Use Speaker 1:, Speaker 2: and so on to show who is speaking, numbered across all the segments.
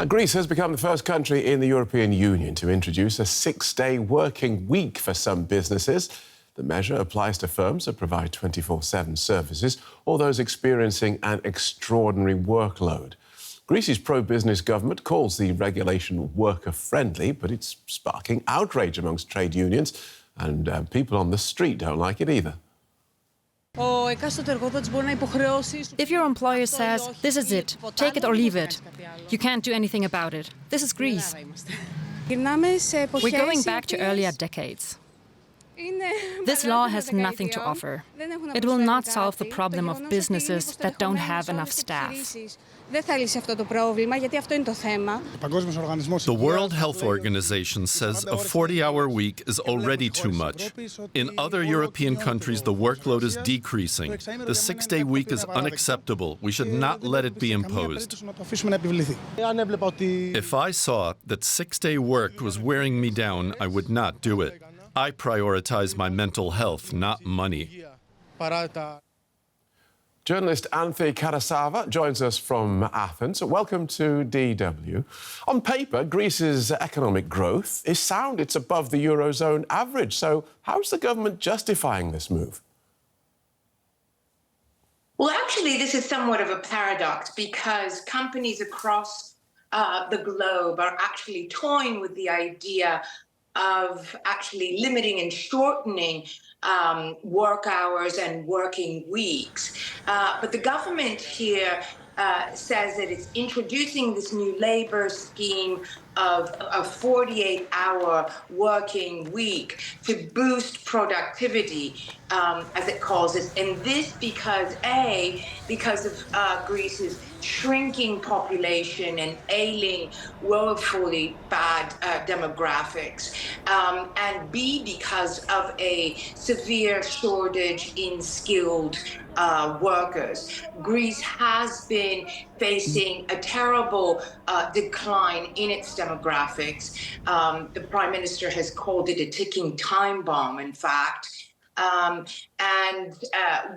Speaker 1: Greece has become the first country in the European Union to introduce a 6-day working week for some businesses. The measure applies to firms that provide 24/7 services or those experiencing an extraordinary workload. Greece's pro-business government calls the regulation worker-friendly, but it's sparking outrage amongst trade unions, and people on the street don't like it either.
Speaker 2: If your employer says, this is it, take it or leave it, you can't do anything about it. This is Greece. We're going back to earlier decades. This law has nothing to offer. It will not solve the problem of businesses that don't have enough staff.
Speaker 3: The
Speaker 4: World Health Organization says a 40-hour week is already too much. In other European countries, the workload is decreasing. The 6-day week is unacceptable. We should not let it be imposed. If I saw that 6-day work was wearing me down, I would not do it. I prioritize my mental health, not money.
Speaker 1: Journalist Anthee Carassava joins us from Athens. Welcome to DW. On paper, Greece's economic growth is sound. It's above the Eurozone average. So how's the government justifying this move?
Speaker 5: Well, actually, this is somewhat of a paradox because companies across the globe are actually toying with the idea of actually limiting and shortening work hours and working weeks. But the government here says that it's introducing this new labor scheme of a 48-hour working week to boost productivity, as it calls it. And this because of Greece's shrinking population and ailing, woefully bad demographics, and B, because of a severe shortage in skilled workers. Greece has been facing a terrible decline in its demographics. The Prime Minister has called it a ticking time bomb, in fact. And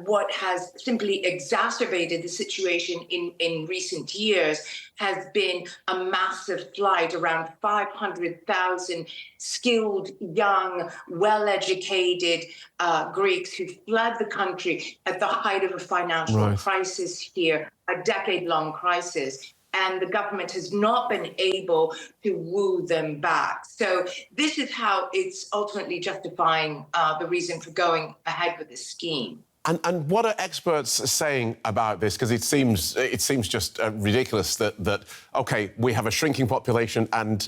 Speaker 5: what has simply exacerbated the situation in recent years has been a massive flight. Around 500,000 skilled, young, well-educated Greeks who fled the country at the height of a financial crisis here, a decade-long crisis. And the government has not been able to woo them back. So this is how it's ultimately justifying the reason for going ahead with this scheme.
Speaker 1: And what are experts saying about this? Because it seems just ridiculous that OK, we have a shrinking population and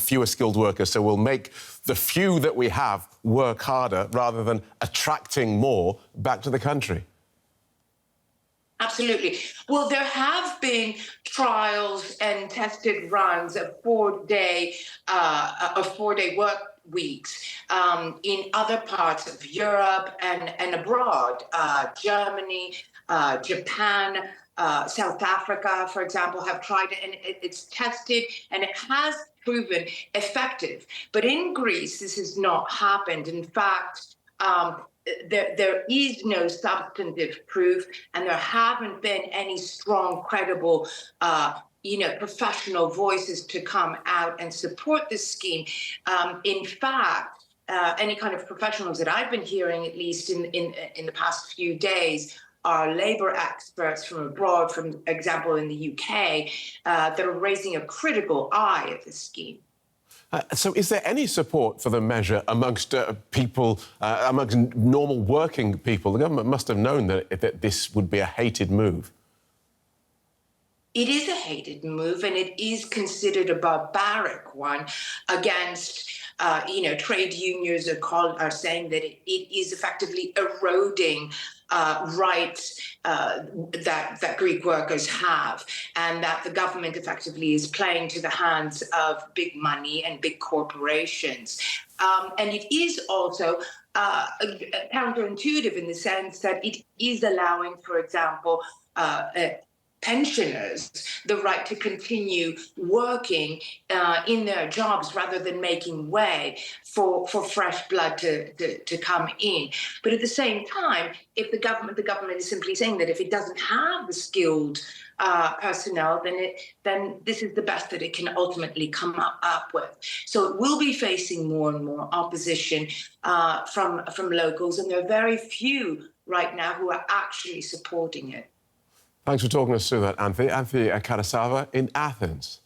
Speaker 1: fewer skilled workers, so we'll make the few that we have work harder rather than attracting more back to the country.
Speaker 5: Absolutely. Well, there have been trials and tested runs of four-day work weeks in other parts of Europe and abroad. Germany, Japan, South Africa, for example, have tried it, and it's tested, and it has proven effective. But in Greece, this has not happened. In fact, there is no substantive proof, and there haven't been any strong, credible, professional voices to come out and support this scheme. In fact, any kind of professionals that I've been hearing, at least in the past few days, are labour experts from abroad, for example, in the UK, that are raising a critical eye at this scheme.
Speaker 1: So is there any support for the measure amongst people, amongst normal working people? The government must have known that this would be a hated move.
Speaker 5: It is a hated move, and it is considered a barbaric one against, trade unions are saying that it is effectively eroding rights that Greek workers have, and that the government effectively is playing to the hands of big money and big corporations. And it is also counterintuitive in the sense that it is allowing, for example, pensioners the right to continue working in their jobs rather than making way for fresh blood to come in. But at the same time, if the government is simply saying that if it doesn't have the skilled personnel, then this is the best that it can ultimately come up with. So it will be facing more and more opposition from locals, and there are very few right now who are actually supporting it.
Speaker 1: Thanks for talking us through that, Anthee. Anthee Carassava in Athens.